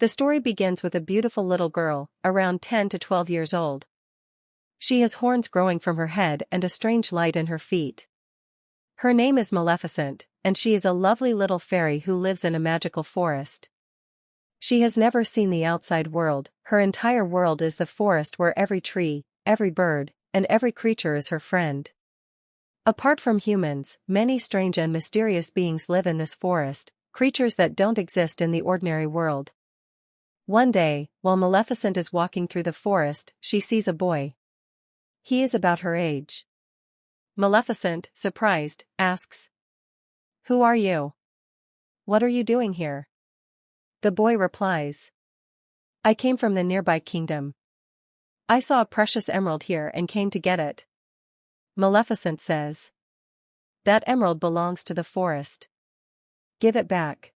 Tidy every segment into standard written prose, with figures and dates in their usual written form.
The story begins with a beautiful little girl, around 10 to 12 years old. She has horns growing from her head and a strange light in her feet. Her name is Maleficent, and she is a lovely little fairy who lives in a magical forest. She has never seen the outside world. Her entire world is the forest where every tree, every bird, and every creature is her friend. Apart from humans, many strange and mysterious beings live in this forest, creatures that don't exist in the ordinary world. One day, while Maleficent is walking through the forest, she sees a boy. He is about her age. Maleficent, surprised, asks, "Who are you? What are you doing here?" The boy replies, "I came from the nearby kingdom. I saw a precious emerald here and came to get it." Maleficent says, "That emerald belongs to the forest. Give it back."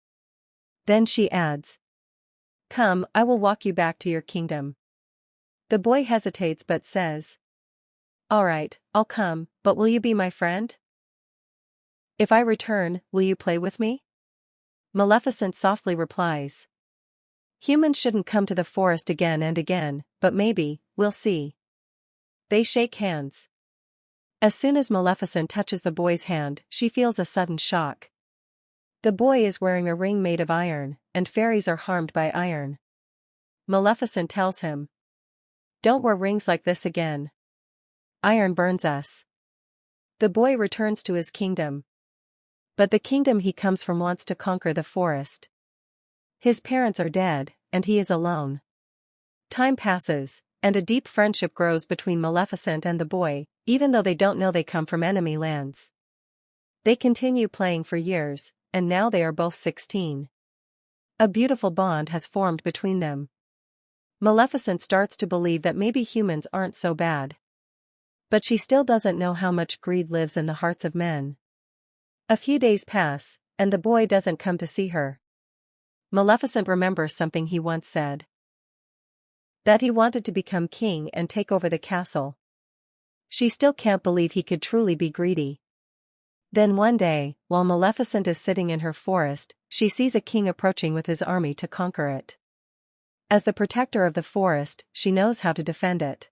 Then she adds, "Come, I will walk you back to your kingdom." The boy hesitates but says, "All right, I'll come, but will you be my friend? If I return, will you play with me?" Maleficent softly replies, "Humans shouldn't come to the forest again and again, but maybe, we'll see." They shake hands. As soon as Maleficent touches the boy's hand, she feels a sudden shock. The boy is wearing a ring made of iron, and fairies are harmed by iron. Maleficent tells him, "Don't wear rings like this again. Iron burns us." The boy returns to his kingdom. But the kingdom he comes from wants to conquer the forest. His parents are dead, and he is alone. Time passes, and a deep friendship grows between Maleficent and the boy, even though they don't know they come from enemy lands. They continue playing for years, and now they are both 16. A beautiful bond has formed between them. Maleficent starts to believe that maybe humans aren't so bad. But she still doesn't know how much greed lives in the hearts of men. A few days pass, and the boy doesn't come to see her. Maleficent remembers something he once said. That he wanted to become king and take over the castle. She still can't believe he could truly be greedy. Then one day, while Maleficent is sitting in her forest, she sees a king approaching with his army to conquer it. As the protector of the forest, she knows how to defend it.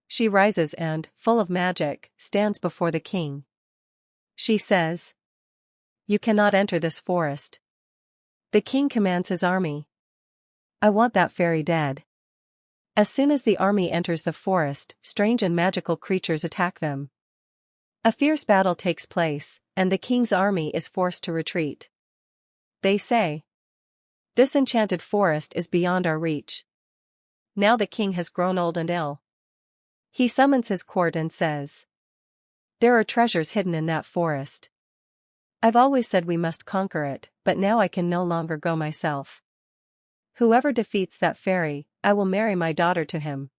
She rises and, full of magic, stands before the king. She says, "You cannot enter this forest." The king commands his army. "I want that fairy dead." As soon as the army enters the forest, strange and magical creatures attack them. A fierce battle takes place, and the king's army is forced to retreat. They say, "This enchanted forest is beyond our reach." Now the king has grown old and ill. He summons his court and says, "There are treasures hidden in that forest. I've always said we must conquer it, but now I can no longer go myself. Whoever defeats that fairy, I will marry my daughter to him."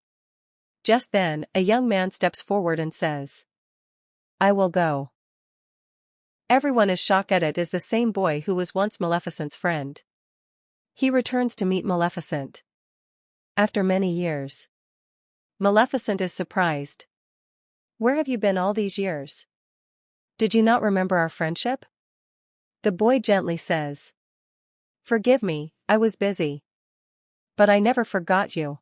Just then, a young man steps forward and says, "I will go." Everyone is shocked at it is the same boy who was once Maleficent's friend. He returns to meet Maleficent. After many years. Maleficent is surprised. "Where have you been all these years? Did you not remember our friendship?" The boy gently says, "Forgive me, I was busy. But I never forgot you.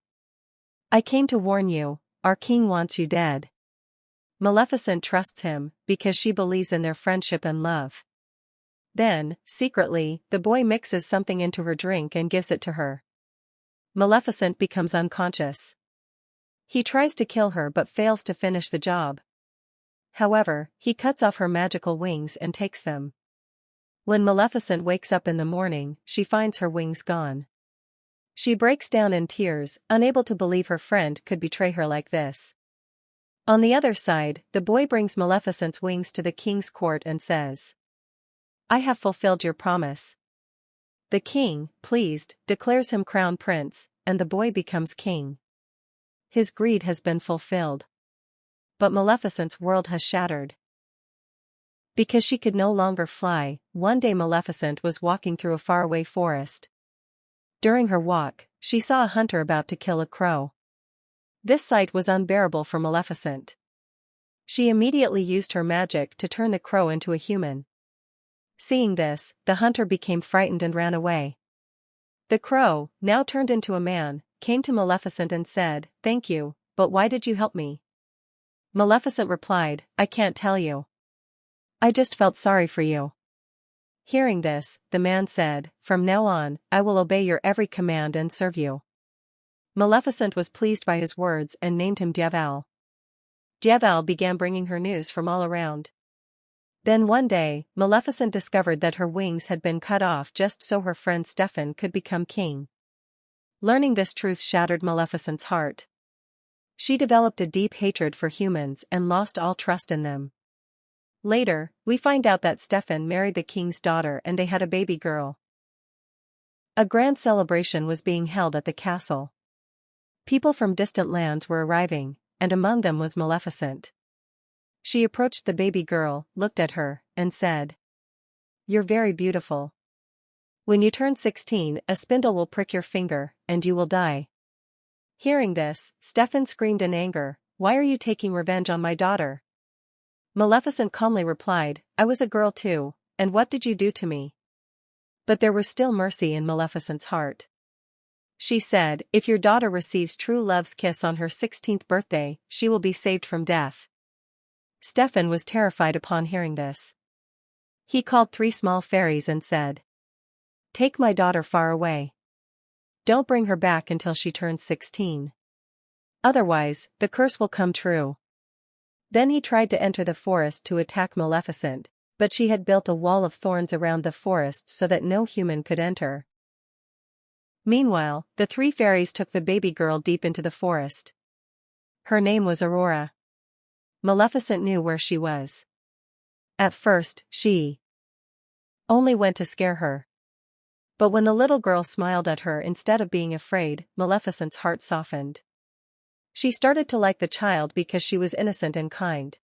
I came to warn you, our king wants you dead." Maleficent trusts him, because she believes in their friendship and love. Then, secretly, the boy mixes something into her drink and gives it to her. Maleficent becomes unconscious. He tries to kill her but fails to finish the job. However, he cuts off her magical wings and takes them. When Maleficent wakes up in the morning, she finds her wings gone. She breaks down in tears, unable to believe her friend could betray her like this. On the other side, the boy brings Maleficent's wings to the king's court and says, "I have fulfilled your promise." The king, pleased, declares him crown prince, and the boy becomes king. His greed has been fulfilled. But Maleficent's world has shattered. Because she could no longer fly, one day Maleficent was walking through a faraway forest. During her walk, she saw a hunter about to kill a crow. This sight was unbearable for Maleficent. She immediately used her magic to turn the crow into a human. Seeing this, the hunter became frightened and ran away. The crow, now turned into a man, came to Maleficent and said, "Thank you, but why did you help me?" Maleficent replied, "I can't tell you. I just felt sorry for you." Hearing this, the man said, "From now on, I will obey your every command and serve you." Maleficent was pleased by his words and named him Dieval. Dieval began bringing her news from all around. Then one day, Maleficent discovered that her wings had been cut off just so her friend Stefan could become king. Learning this truth shattered Maleficent's heart. She developed a deep hatred for humans and lost all trust in them. Later, we find out that Stefan married the king's daughter and they had a baby girl. A grand celebration was being held at the castle. People from distant lands were arriving, and among them was Maleficent. She approached the baby girl, looked at her, and said, "You're very beautiful. When you turn 16, a spindle will prick your finger, and you will die." Hearing this, Stefan screamed in anger, "Why are you taking revenge on my daughter?" Maleficent calmly replied, "I was a girl too, and what did you do to me?" But there was still mercy in Maleficent's heart. She said, "If your daughter receives true love's kiss on her 16th birthday, she will be saved from death." Stefan was terrified upon hearing this. He called 3 small fairies and said, "Take my daughter far away. Don't bring her back until she turns 16. Otherwise, the curse will come true." Then he tried to enter the forest to attack Maleficent, but she had built a wall of thorns around the forest so that no human could enter. Meanwhile, the 3 fairies took the baby girl deep into the forest. Her name was Aurora. Maleficent knew where she was. At first, she only went to scare her. But when the little girl smiled at her instead of being afraid, Maleficent's heart softened. She started to like the child because she was innocent and kind.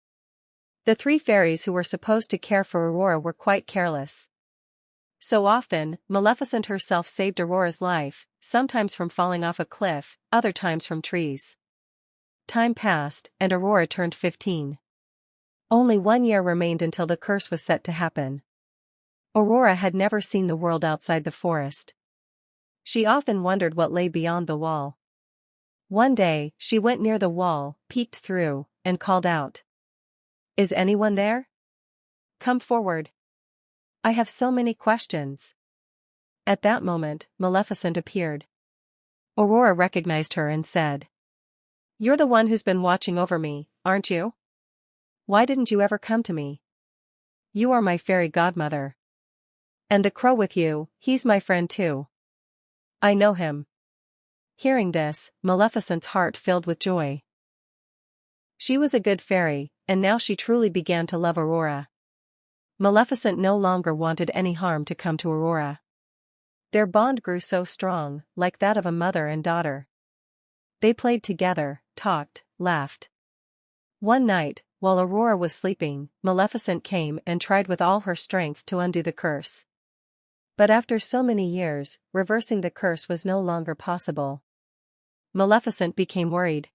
The 3 fairies who were supposed to care for Aurora were quite careless. So often, Maleficent herself saved Aurora's life, sometimes from falling off a cliff, other times from trees. Time passed, and Aurora turned 15. Only 1 year remained until the curse was set to happen. Aurora had never seen the world outside the forest. She often wondered what lay beyond the wall. One day, she went near the wall, peeked through, and called out, "Is anyone there? Come forward. I have so many questions." At that moment, Maleficent appeared. Aurora recognized her and said, "You're the one who's been watching over me, aren't you? Why didn't you ever come to me? You are my fairy godmother. And the crow with you, he's my friend too. I know him." Hearing this, Maleficent's heart filled with joy. She was a good fairy, and now she truly began to love Aurora. Maleficent no longer wanted any harm to come to Aurora. Their bond grew so strong, like that of a mother and daughter. They played together, talked, laughed. One night, while Aurora was sleeping, Maleficent came and tried with all her strength to undo the curse. But after so many years, reversing the curse was no longer possible. Maleficent became worried.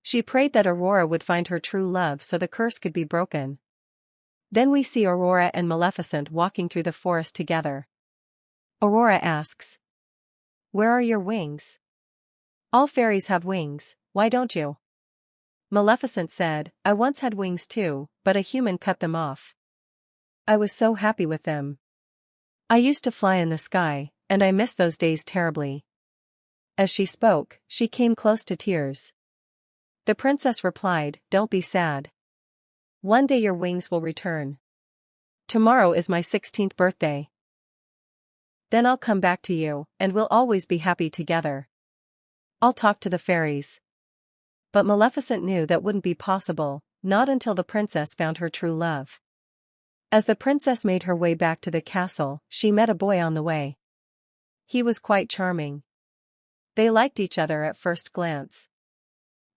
She prayed that Aurora would find her true love so the curse could be broken. Then we see Aurora and Maleficent walking through the forest together. Aurora asks, "Where are your wings? All fairies have wings, why don't you?" Maleficent said, "I once had wings too, but a human cut them off. I was so happy with them. I used to fly in the sky, and I miss those days terribly." As she spoke, she came close to tears. The princess replied, "Don't be sad. One day your wings will return. Tomorrow is my 16th birthday. Then I'll come back to you, and we'll always be happy together. I'll talk to the fairies." But Maleficent knew that wouldn't be possible, not until the princess found her true love. As the princess made her way back to the castle, she met a boy on the way. He was quite charming. They liked each other at first glance.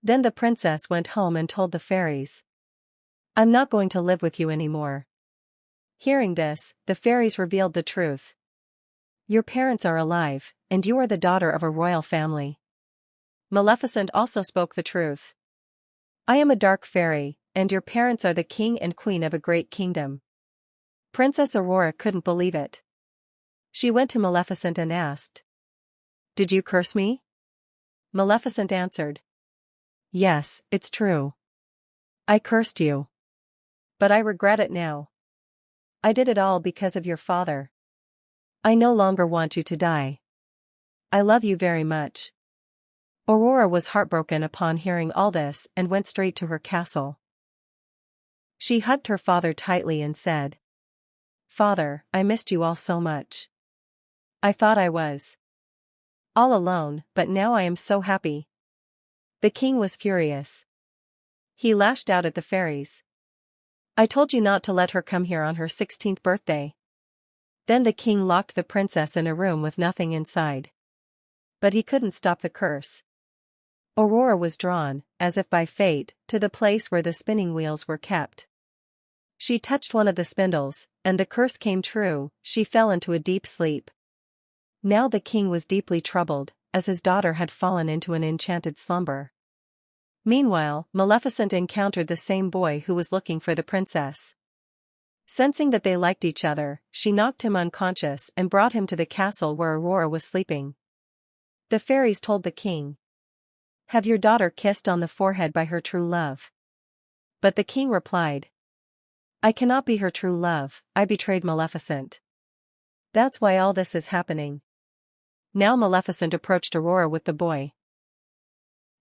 Then the princess went home and told the fairies, "I'm not going to live with you anymore." Hearing this, the fairies revealed the truth. "Your parents are alive, and you are the daughter of a royal family." Maleficent also spoke the truth. "I am a dark fairy, and your parents are the king and queen of a great kingdom." Princess Aurora couldn't believe it. She went to Maleficent and asked, Did you curse me? Maleficent answered. Yes, it's true. I cursed you. But I regret it now. I did it all because of your father. I no longer want you to die. I love you very much. Aurora was heartbroken upon hearing all this and went straight to her castle. She hugged her father tightly and said, Father, I missed you all so much. I thought I was all alone, but now I am so happy. The king was furious. He lashed out at the fairies. I told you not to let her come here on her 16th birthday. Then the king locked the princess in a room with nothing inside. But he couldn't stop the curse. Aurora was drawn, as if by fate, to the place where the spinning wheels were kept. She touched one of the spindles, and the curse came true. She fell into a deep sleep. Now the king was deeply troubled, as his daughter had fallen into an enchanted slumber. Meanwhile, Maleficent encountered the same boy who was looking for the princess. Sensing that they liked each other, she knocked him unconscious and brought him to the castle where Aurora was sleeping. The fairies told the king, Have your daughter kissed on the forehead by her true love? But the king replied, I cannot be her true love, I betrayed Maleficent. That's why all this is happening. Now Maleficent approached Aurora with the boy.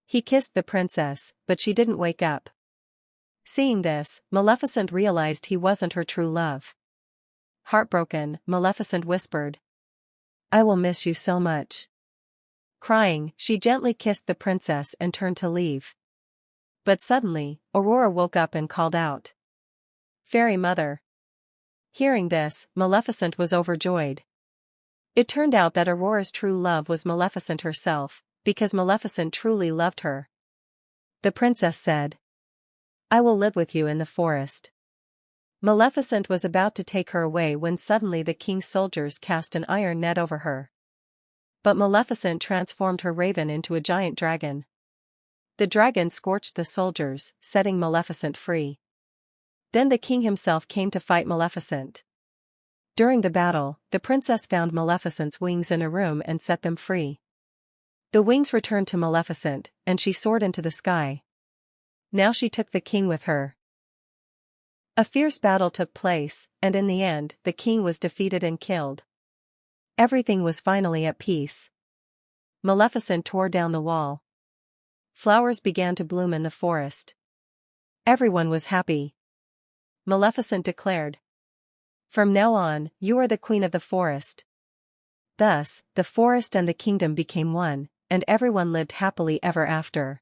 He kissed the princess, but she didn't wake up. Seeing this, Maleficent realized he wasn't her true love. Heartbroken, Maleficent whispered, I will miss you so much. Crying, she gently kissed the princess and turned to leave. But suddenly, Aurora woke up and called out, Fairy Mother. Hearing this, Maleficent was overjoyed. It turned out that Aurora's true love was Maleficent herself, because Maleficent truly loved her. The princess said, I will live with you in the forest. Maleficent was about to take her away when suddenly the king's soldiers cast an iron net over her. But Maleficent transformed her raven into a giant dragon. The dragon scorched the soldiers, setting Maleficent free. Then the king himself came to fight Maleficent. During the battle, the princess found Maleficent's wings in a room and set them free. The wings returned to Maleficent, and she soared into the sky. Now she took the king with her. A fierce battle took place, and in the end, the king was defeated and killed. Everything was finally at peace. Maleficent tore down the wall. Flowers began to bloom in the forest. Everyone was happy. Maleficent declared, From now on, you are the queen of the forest. Thus, the forest and the kingdom became one, and everyone lived happily ever after.